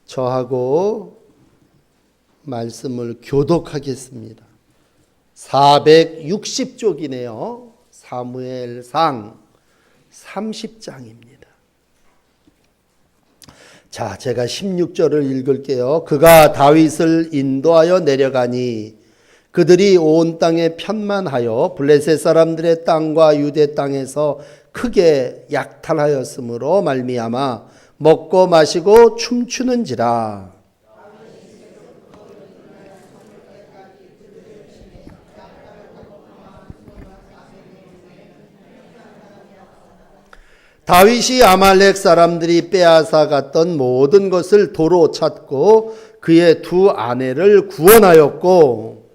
저하고 말씀을 교독하겠습니다. 460쪽이네요. 사무엘상 30장입니다. 자, 제가 16절을 읽을게요. 그가 다윗을 인도하여 내려가니 그들이 온 땅에 편만하여 블레셋 사람들의 땅과 유대 땅에서 크게 약탈하였으므로 말미암아 먹고 마시고 춤추는지라. 다윗이 아말렉 사람들이 빼앗아 갔던 모든 것을 도로 찾고 그의 두 아내를 구원하였고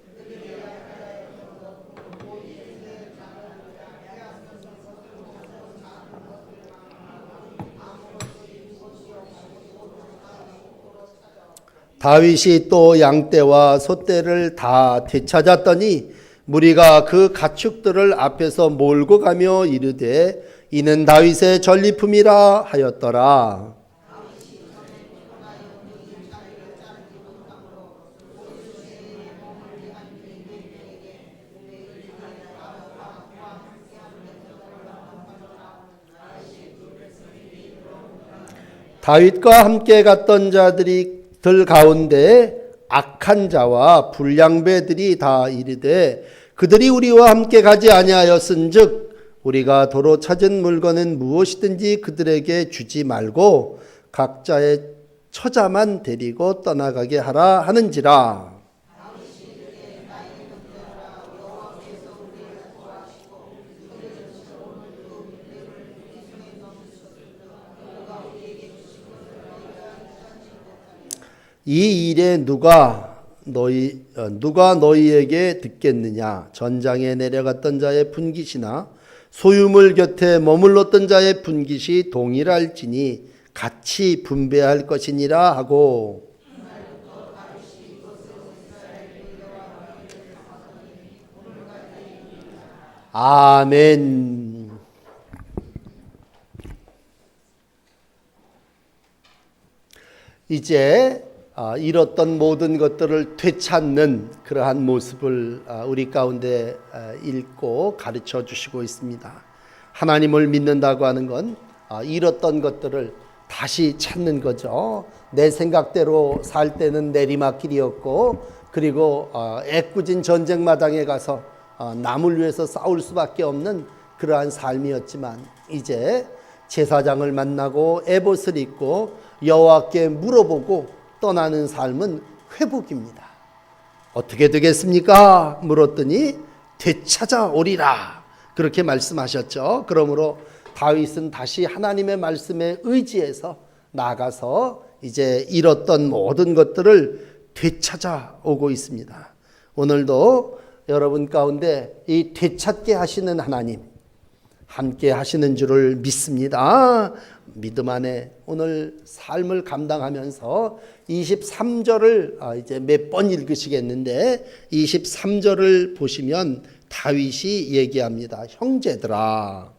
다윗이 또 양떼와 소떼를 다 되찾았더니 무리가 그 가축들을 앞에서 몰고 가며 이르되 이는 다윗의 전리품이라 하였더라. 다윗과 함께 갔던 자들이 들 가운데 악한 자와 불량배들이 다 이르되 그들이 우리와 함께 가지 아니하였은즉 우리가 도로 찾은 물건은 무엇이든지 그들에게 주지 말고 각자의 처자만 데리고 떠나가게 하라 하는지라. 이 일에 누가 너희에게 듣겠느냐? 전장에 내려갔던 자의 분깃이나 소유물 곁에 머물렀던 자의 분깃이 동일할지니 같이 분배할 것이니라 하고. 아멘. 이제 잃었던 모든 것들을 되찾는 그러한 모습을 우리 가운데 읽고 가르쳐 주시고 있습니다. 하나님을 믿는다고 하는 건 잃었던 것들을 다시 찾는 거죠. 내 생각대로 살 때는 내리막길이었고, 그리고 애꿎은 전쟁 마당에 가서 남을 위해서 싸울 수밖에 없는 그러한 삶이었지만 이제 제사장을 만나고 에봇을 입고 여호와께 물어보고 떠나는 삶은 회복입니다. 어떻게 되겠습니까? 물었더니 되찾아오리라 그렇게 말씀하셨죠. 그러므로 다윗은 다시 하나님의 말씀에 의지해서 나가서 이제 잃었던 모든 것들을 되찾아오고 있습니다. 오늘도 여러분 가운데 이 되찾게 하시는 하나님 함께 하시는 줄을 믿습니다. 믿음 안에 오늘 삶을 감당하면서 23절을 이제 몇 번 읽으시겠는데 23절을 보시면 다윗이 얘기합니다. 형제들아,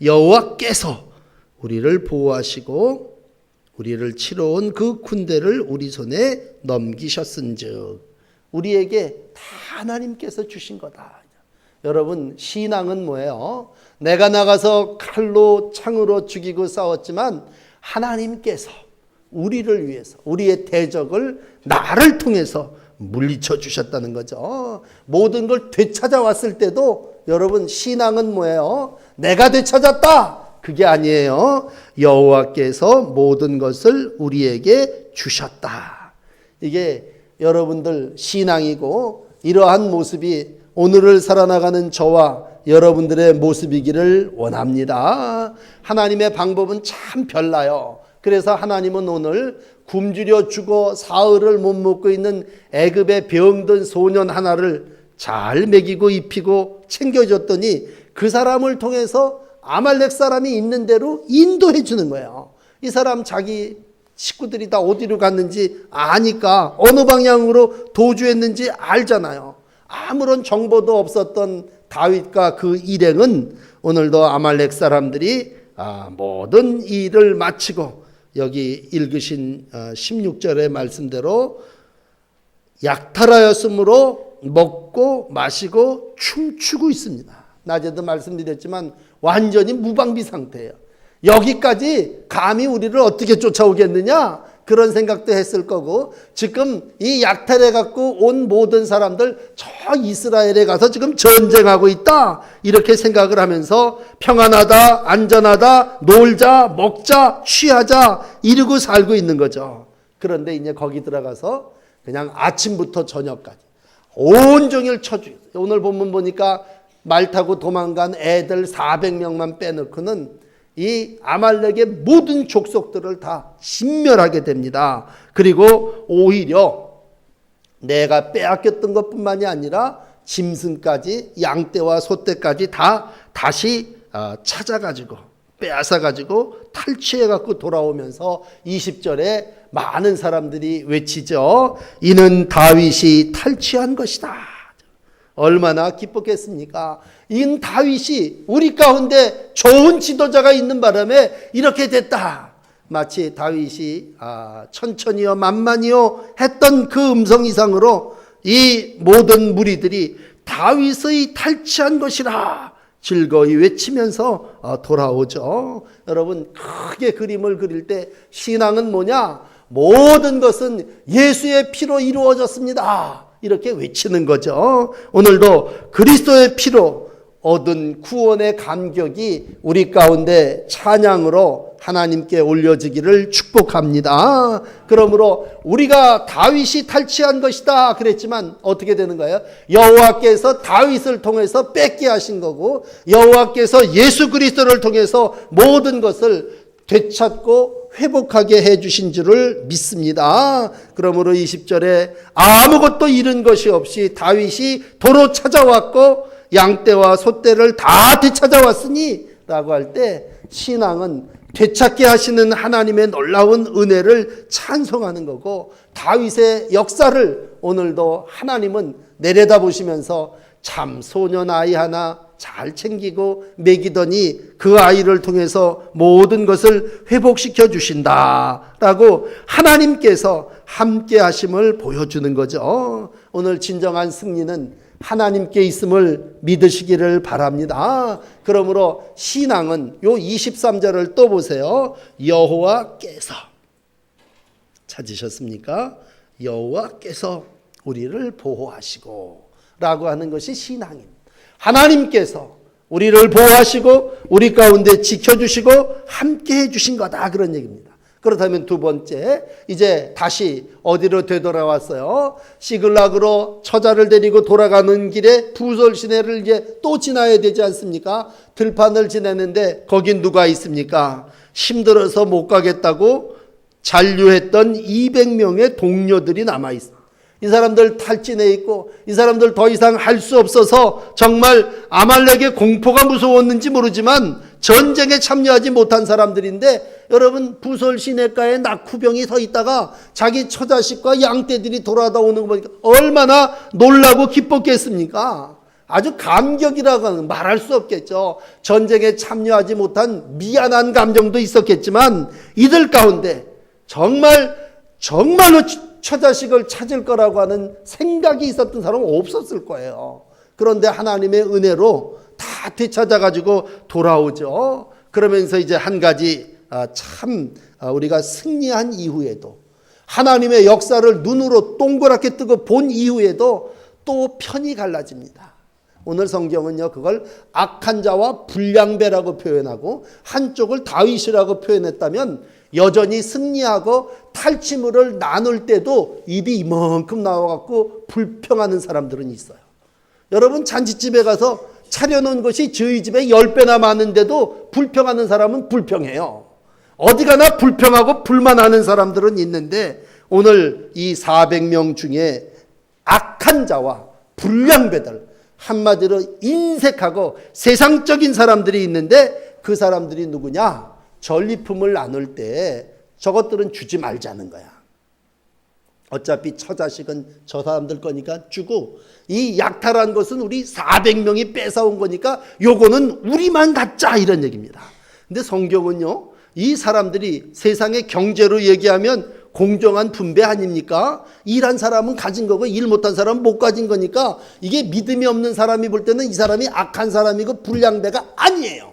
여호와께서 우리를 보호하시고 우리를 치러 온 그 군대를 우리 손에 넘기셨은즉 우리에게 다 하나님께서 주신 거다. 여러분, 신앙은 뭐예요? 내가 나가서 칼로 창으로 죽이고 싸웠지만 하나님께서 우리를 위해서 우리의 대적을 나를 통해서 물리쳐 주셨다는 거죠. 모든 걸 되찾아왔을 때도 여러분, 신앙은 뭐예요? 내가 되찾았다 그게 아니에요. 여호와께서 모든 것을 우리에게 주셨다. 이게 여러분들 신앙이고, 이러한 모습이 오늘을 살아나가는 저와 여러분들의 모습이기를 원합니다. 하나님의 방법은 참 별나요. 그래서 하나님은 오늘 굶주려 죽어 사흘을 못 먹고 있는 애굽의 병든 소년 하나를 잘 먹이고 입히고 챙겨줬더니 그 사람을 통해서 아말렉 사람이 있는 대로 인도해 주는 거예요. 이 사람 자기 식구들이 다 어디로 갔는지 아니까 어느 방향으로 도주했는지 알잖아요. 아무런 정보도 없었던 다윗과 그 일행은 오늘도 아말렉 사람들이 모든 일을 마치고 여기 읽으신 16절의 말씀대로 약탈하였으므로 먹고 마시고 춤추고 있습니다. 낮에도 말씀드렸지만 완전히 무방비 상태예요. 여기까지 감히 우리를 어떻게 쫓아오겠느냐 그런 생각도 했을 거고, 지금 이 약탈해 갖고 온 모든 사람들 저 이스라엘에 가서 지금 전쟁하고 있다 이렇게 생각을 하면서 평안하다, 안전하다, 놀자, 먹자, 취하자 이러고 살고 있는 거죠. 그런데 이제 거기 들어가서 그냥 아침부터 저녁까지 온종일 쳐주요. 오늘 본문 보니까 말 타고 도망간 애들 400명만 빼놓고는 이 아말렉의 모든 족속들을 다 진멸하게 됩니다. 그리고 오히려 내가 빼앗겼던 것뿐만이 아니라 짐승까지, 양떼와 소떼까지 다 다시 찾아가지고 빼앗아가지고 탈취해갖고 돌아오면서 20절에 많은 사람들이 외치죠. 이는 다윗이 탈취한 것이다. 얼마나 기뻤겠습니까? 이 다윗이 우리 가운데 좋은 지도자가 있는 바람에 이렇게 됐다. 마치 다윗이 천천히요 만만히요 했던 그 음성 이상으로 이 모든 무리들이 다윗의 탈취한 것이라 즐거이 외치면서 돌아오죠. 여러분, 크게 그림을 그릴 때 신앙은 뭐냐? 모든 것은 예수의 피로 이루어졌습니다. 이렇게 외치는 거죠. 오늘도 그리스도의 피로 얻은 구원의 감격이 우리 가운데 찬양으로 하나님께 올려지기를 축복합니다. 그러므로 우리가 다윗이 탈취한 것이다 그랬지만 어떻게 되는 거예요? 여호와께서 다윗을 통해서 뺏게 하신 거고, 여호와께서 예수 그리스도를 통해서 모든 것을 되찾고 회복하게 해주신 줄을 믿습니다. 그러므로 20절에 아무것도 잃은 것이 없이 다윗이 도로 찾아왔고 양떼와 소떼를 다 되찾아왔으니 라고 할 때 신앙은 되찾게 하시는 하나님의 놀라운 은혜를 찬송하는 거고, 다윗의 역사를 오늘도 하나님은 내려다보시면서 참 소년 아이 하나 잘 챙기고 먹이더니 그 아이를 통해서 모든 것을 회복시켜 주신다 라고 하나님께서 함께 하심을 보여주는 거죠. 오늘 진정한 승리는 하나님께 있음을 믿으시기를 바랍니다. 그러므로 신앙은 요 23절을 또 보세요. 여호와께서, 찾으셨습니까? 여호와께서 우리를 보호하시고 라고 하는 것이 신앙입니다. 하나님께서 우리를 보호하시고 우리 가운데 지켜주시고 함께 해주신 거다 그런 얘기입니다. 그렇다면 두 번째, 이제 다시 어디로 되돌아왔어요? 시글락으로 처자를 데리고 돌아가는 길에 부솔 시내를 이제 또 지나야 되지 않습니까? 들판을 지내는데 거긴 누가 있습니까? 힘들어서 못 가겠다고 잔류했던 200명의 동료들이 남아있습니다. 이 사람들 탈진해 있고 이 사람들 더 이상 할 수 없어서 정말 아말렉의 공포가 무서웠는지 모르지만 전쟁에 참여하지 못한 사람들인데, 여러분 부솔 시내가에 낙후병이 서 있다가 자기 처자식과 양떼들이 돌아오는 거 보니까 얼마나 놀라고 기뻤겠습니까? 아주 감격이라고는 말할 수 없겠죠. 전쟁에 참여하지 못한 미안한 감정도 있었겠지만 이들 가운데 정말로 처자식을 찾을 거라고 하는 생각이 있었던 사람은 없었을 거예요. 그런데 하나님의 은혜로 다 되찾아가지고 돌아오죠. 그러면서 이제 한 가지 참 우리가 승리한 이후에도, 하나님의 역사를 눈으로 동그랗게 뜨고 본 이후에도 또 편이 갈라집니다. 오늘 성경은요, 그걸 악한 자와 불량배라고 표현하고 한쪽을 다윗이라고 표현했다면, 여전히 승리하고 탈취물을 나눌 때도 입이 이만큼 나와갖고 불평하는 사람들은 있어요. 여러분, 잔치집에 가서 차려놓은 것이 저희 집에 10배나 많은데도 불평하는 사람은 불평해요. 어디 가나 불평하고 불만하는 사람들은 있는데, 오늘 이 400명 중에 악한 자와 불량배들, 한마디로 인색하고 세상적인 사람들이 있는데, 그 사람들이 누구냐? 전리품을 나눌 때 저것들은 주지 말자는 거야. 어차피 처자식은 저 사람들 거니까 주고, 이 약탈한 것은 우리 400명이 뺏어온 거니까 요거는 우리만 갖자 이런 얘기입니다. 근데 성경은요, 이 사람들이 세상의 경제로 얘기하면 공정한 분배 아닙니까? 일한 사람은 가진 거고 일 못한 사람은 못 가진 거니까 이게 믿음이 없는 사람이 볼 때는 이 사람이 악한 사람이고 불량배가 아니에요.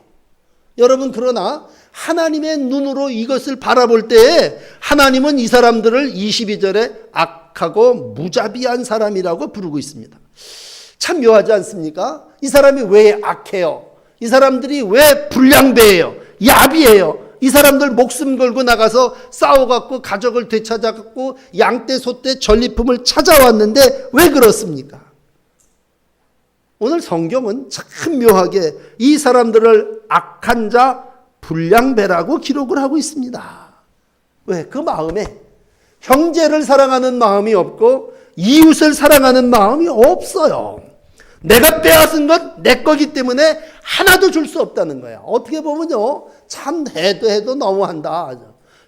여러분, 그러나 하나님의 눈으로 이것을 바라볼 때 하나님은 이 사람들을 22절에 악하고 무자비한 사람이라고 부르고 있습니다. 참 묘하지 않습니까? 이 사람이 왜 악해요? 이 사람들이 왜 불량배예요? 야비해요? 이 사람들 목숨 걸고 나가서 싸워갖고 가족을 되찾아갖고 양떼 소떼 전리품을 찾아왔는데 왜 그렇습니까? 오늘 성경은 참 묘하게 이 사람들을 악한 자 불량배라고 기록을 하고 있습니다. 왜? 그 마음에 형제를 사랑하는 마음이 없고 이웃을 사랑하는 마음이 없어요. 내가 빼앗은 건 내 거기 때문에 하나도 줄 수 없다는 거야. 어떻게 보면요, 참 해도 너무한다.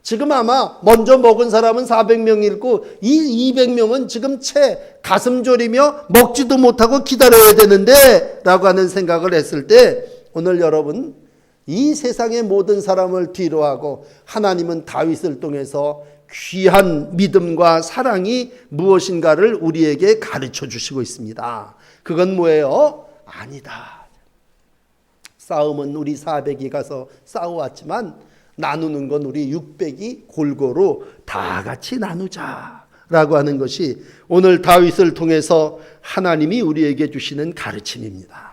지금 아마 먼저 먹은 사람은 400명이고 이 200명은 지금 채 가슴 졸이며 먹지도 못하고 기다려야 되는데 라고 하는 생각을 했을 때 오늘 여러분, 이 세상의 모든 사람을 뒤로하고 하나님은 다윗을 통해서 귀한 믿음과 사랑이 무엇인가를 우리에게 가르쳐 주시고 있습니다. 그건 뭐예요? 아니다. 싸움은 우리 400이 가서 싸워왔지만 나누는 건 우리 600이 골고루 다 같이 나누자라고 하는 것이 오늘 다윗을 통해서 하나님이 우리에게 주시는 가르침입니다.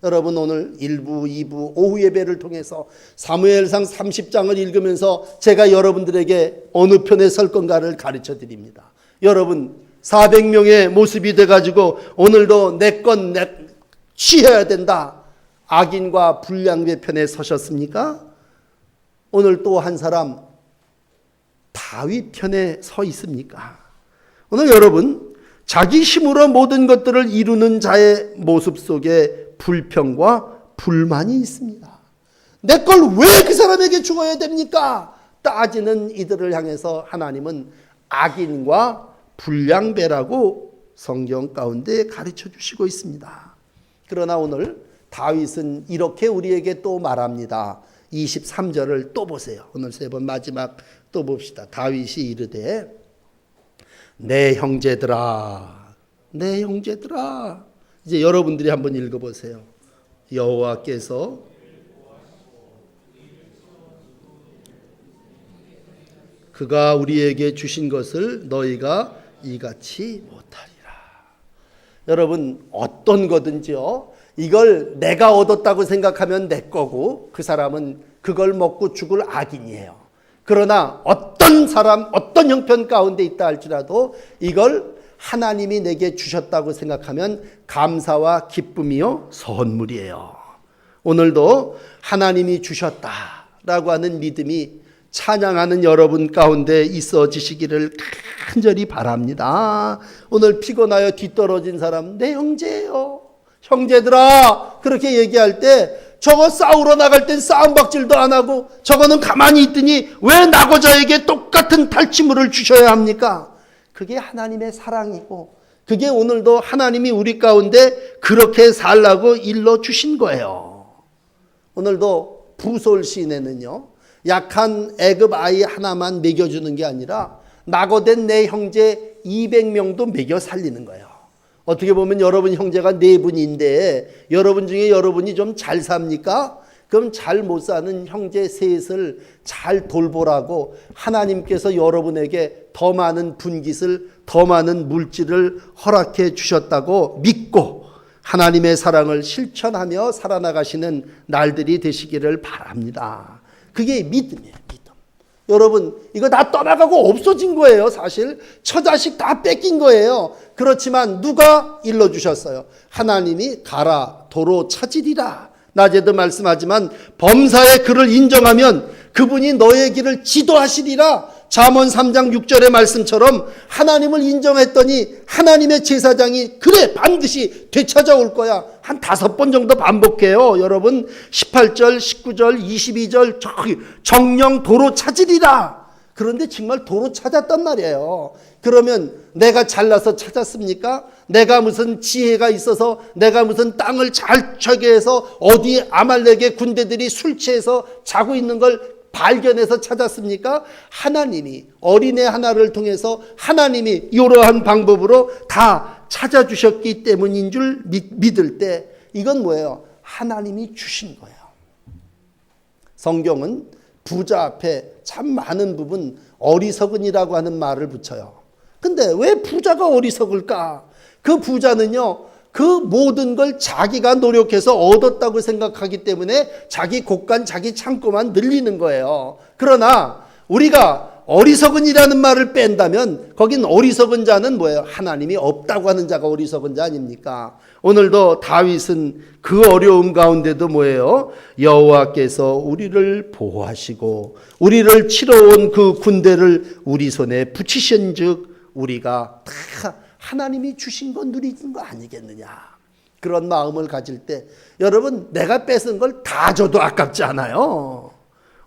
여러분, 오늘 1부, 2부, 오후 예배를 통해서 사무엘상 30장을 읽으면서 제가 여러분들에게 어느 편에 설 건가를 가르쳐 드립니다. 여러분, 400명의 모습이 돼가지고 오늘도 내 건 취해야 된다. 악인과 불량배 편에 서셨습니까? 오늘 또 한 사람 다윗 편에 서 있습니까? 오늘 여러분, 자기 힘으로 모든 것들을 이루는 자의 모습 속에 불평과 불만이 있습니다. 내 걸 왜 그 사람에게 주어야 됩니까? 따지는 이들을 향해서 하나님은 악인과 불량배라고 성경 가운데 가르쳐 주시고 있습니다. 그러나 오늘 다윗은 이렇게 우리에게 또 말합니다. 23절을 또 보세요. 오늘 세 번 마지막 또 봅시다. 다윗이 이르되 내 형제들아, 내 형제들아. 이제 여러분들이 한번 읽어보세요. 여호와께서 그가 우리에게 주신 것을 너희가 이같이 못하리라. 여러분, 어떤 거든지요, 이걸 내가 얻었다고 생각하면 내 거고 그 사람은 그걸 먹고 죽을 악인이에요. 그러나 어떤 사람, 어떤 형편 가운데 있다 할지라도 이걸 하나님이 내게 주셨다고 생각하면 감사와 기쁨이요 선물이에요. 오늘도 하나님이 주셨다라고 하는 믿음이 찬양하는 여러분 가운데 있어지시기를 간절히 바랍니다. 오늘 피곤하여 뒤떨어진 사람, 내 형제예요. 형제들아, 그렇게 얘기할 때 저거 싸우러 나갈 땐 싸움박질도 안 하고 저거는 가만히 있더니 왜 나고자에게 똑같은 탈취물을 주셔야 합니까? 그게 하나님의 사랑이고 그게 오늘도 하나님이 우리 가운데 그렇게 살라고 일러주신 거예요. 오늘도 부솔 시내는요, 약한 애굽 아이 하나만 먹여주는 게 아니라 낙오된 내 형제 200명도 먹여 살리는 거예요. 어떻게 보면 여러분 형제가 4분인데 여러분 중에 여러분이 좀 잘 삽니까? 그럼 잘 못 사는 형제 셋을 잘 돌보라고 하나님께서 여러분에게 더 많은 분깃을, 더 많은 물질을 허락해 주셨다고 믿고 하나님의 사랑을 실천하며 살아나가시는 날들이 되시기를 바랍니다. 그게 믿음이에요, 믿음. 여러분, 이거 다 떠나가고 없어진 거예요, 사실. 처자식 다 뺏긴 거예요. 그렇지만 누가 일러주셨어요? 하나님이 가라, 도로 찾으리라. 낮에도 말씀하지만 범사의 그를 인정하면 그분이 너의 길을 지도하시리라. 잠언 3장 6절의 말씀처럼 하나님을 인정했더니 하나님의 제사장이 그래 반드시 되찾아올 거야. 한 5번 정도 반복해요. 여러분 18절, 19절, 22절 정령 도로 찾으리라. 그런데 정말 도로 찾았단 말이에요. 그러면 내가 잘나서 찾았습니까? 내가 무슨 지혜가 있어서 내가 무슨 땅을 잘 차게 해서 어디에 아말렉의 군대들이 술 취해서 자고 있는 걸 발견해서 찾았습니까? 하나님이 어린애 하나를 통해서 하나님이 이러한 방법으로 다 찾아주셨기 때문인 줄 믿을 때 이건 뭐예요? 하나님이 주신 거예요. 성경은 부자 앞에 참 많은 부분 어리석은이라고 하는 말을 붙여요. 근데 왜 부자가 어리석을까? 그 부자는요, 그 모든 걸 자기가 노력해서 얻었다고 생각하기 때문에 자기 곳간 자기 창고만 늘리는 거예요. 그러나 우리가 어리석은이라는 말을 뺀다면 거긴 어리석은 자는 뭐예요? 하나님이 없다고 하는 자가 어리석은 자 아닙니까? 오늘도 다윗은 그 어려움 가운데도 뭐예요? 여호와께서 우리를 보호하시고 우리를 치러온 그 군대를 우리 손에 붙이신 즉 우리가 다 하나님이 주신 거 누리는 거 아니겠느냐. 그런 마음을 가질 때 여러분 내가 뺏은 걸 다 줘도 아깝지 않아요.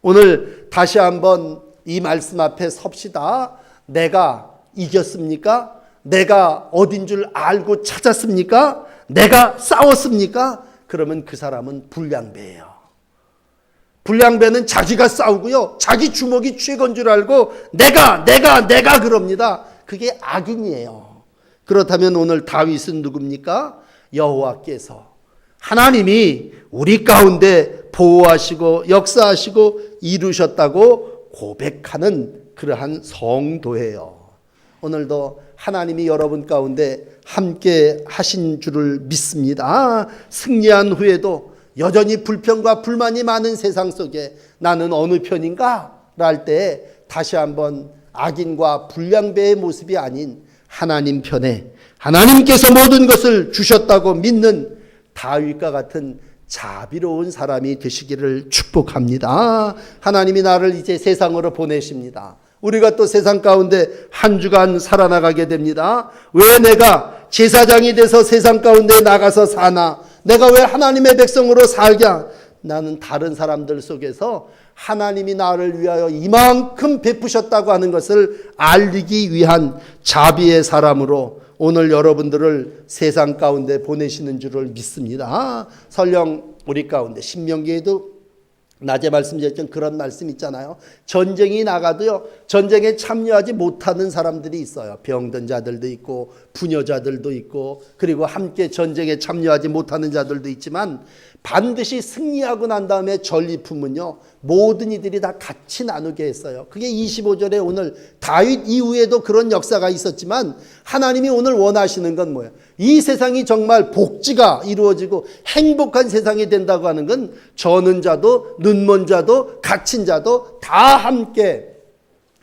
오늘 다시 한번 이 말씀 앞에 섭시다. 내가 이겼습니까? 내가 어딘 줄 알고 찾았습니까? 내가 싸웠습니까? 그러면 그 사람은 불량배예요. 불량배는 자기가 싸우고요. 자기 주먹이 최고인 줄 알고 내가 그럽니다. 그게 악인이에요. 그렇다면 오늘 다윗은 누굽니까? 여호와께서 하나님이 우리 가운데 보호하시고 역사하시고 이루셨다고 고백하는 그러한 성도예요. 오늘도 하나님이 여러분 가운데 함께 하신 줄을 믿습니다. 승리한 후에도 여전히 불평과 불만이 많은 세상 속에 나는 어느 편인가? 랄 때 다시 한번 악인과 불량배의 모습이 아닌 하나님 편에 하나님께서 모든 것을 주셨다고 믿는 다윗과 같은 자비로운 사람이 되시기를 축복합니다. 하나님이 나를 이제 세상으로 보내십니다. 우리가 또 세상 가운데 한 주간 살아나가게 됩니다. 왜 내가 제사장이 돼서 세상 가운데 나가서 사나? 내가 왜 하나님의 백성으로 살랴? 나는 다른 사람들 속에서 하나님이 나를 위하여 이만큼 베푸셨다고 하는 것을 알리기 위한 자비의 사람으로 오늘 여러분들을 세상 가운데 보내시는 줄을 믿습니다. 설령 우리 가운데 신명기에도 낮에 말씀드렸던 그런 말씀 있잖아요. 전쟁이 나가도요, 전쟁에 참여하지 못하는 사람들이 있어요. 병든 자들도 있고 부녀자들도 있고 그리고 함께 전쟁에 참여하지 못하는 자들도 있지만 반드시 승리하고 난 다음에 전리품은요, 모든 이들이 다 같이 나누게 했어요. 그게 25절에 오늘 다윗 이후에도 그런 역사가 있었지만 하나님이 오늘 원하시는 건 뭐예요? 이 세상이 정말 복지가 이루어지고 행복한 세상이 된다고 하는 건 저는 자도 눈먼 자도 갇힌 자도 다 함께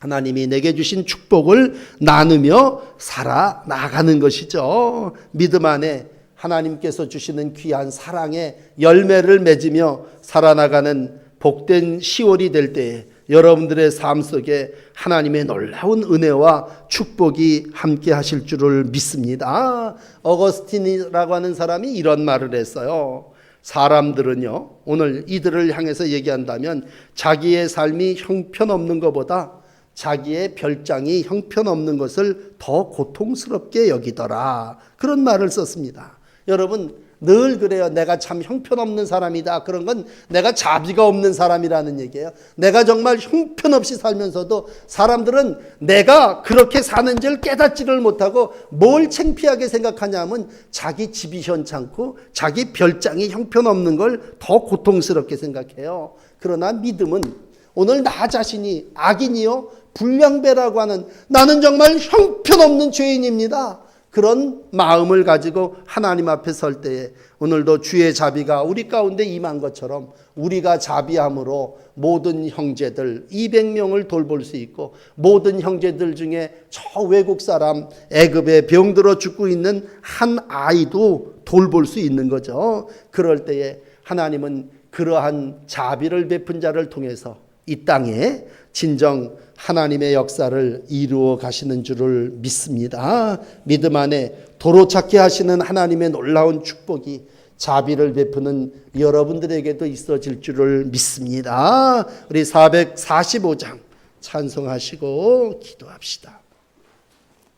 하나님이 내게 주신 축복을 나누며 살아나가는 것이죠. 믿음 안에 하나님께서 주시는 귀한 사랑의 열매를 맺으며 살아나가는 복된 10월이 될 때에 여러분들의 삶 속에 하나님의 놀라운 은혜와 축복이 함께 하실 줄을 믿습니다. 어거스틴이라고 하는 사람이 이런 말을 했어요. 사람들은요, 오늘 이들을 향해서 얘기한다면 자기의 삶이 형편없는 것보다 자기의 별장이 형편없는 것을 더 고통스럽게 여기더라. 그런 말을 썼습니다. 여러분 늘 그래요. 내가 참 형편없는 사람이다. 그런 건 내가 자비가 없는 사람이라는 얘기예요. 내가 정말 형편없이 살면서도 사람들은 내가 그렇게 사는지를 깨닫지를 못하고 뭘 창피하게 생각하냐면 자기 집이 현찮고 자기 별장이 형편없는 걸 더 고통스럽게 생각해요. 그러나 믿음은 오늘 나 자신이 악인이요 불량배라고 하는 나는 정말 형편없는 죄인입니다. 그런 마음을 가지고 하나님 앞에 설 때에 오늘도 주의 자비가 우리 가운데 임한 것처럼 우리가 자비함으로 모든 형제들 200명을 돌볼 수 있고 모든 형제들 중에 저 외국 사람 애굽에 병들어 죽고 있는 한 아이도 돌볼 수 있는 거죠. 그럴 때에 하나님은 그러한 자비를 베푼 자를 통해서 이 땅에 진정 하나님의 역사를 이루어 가시는 줄을 믿습니다. 믿음 안에 도로 찾게 하시는 하나님의 놀라운 축복이 자비를 베푸는 여러분들에게도 있어질 줄을 믿습니다. 우리 445장 찬송하시고 기도합시다.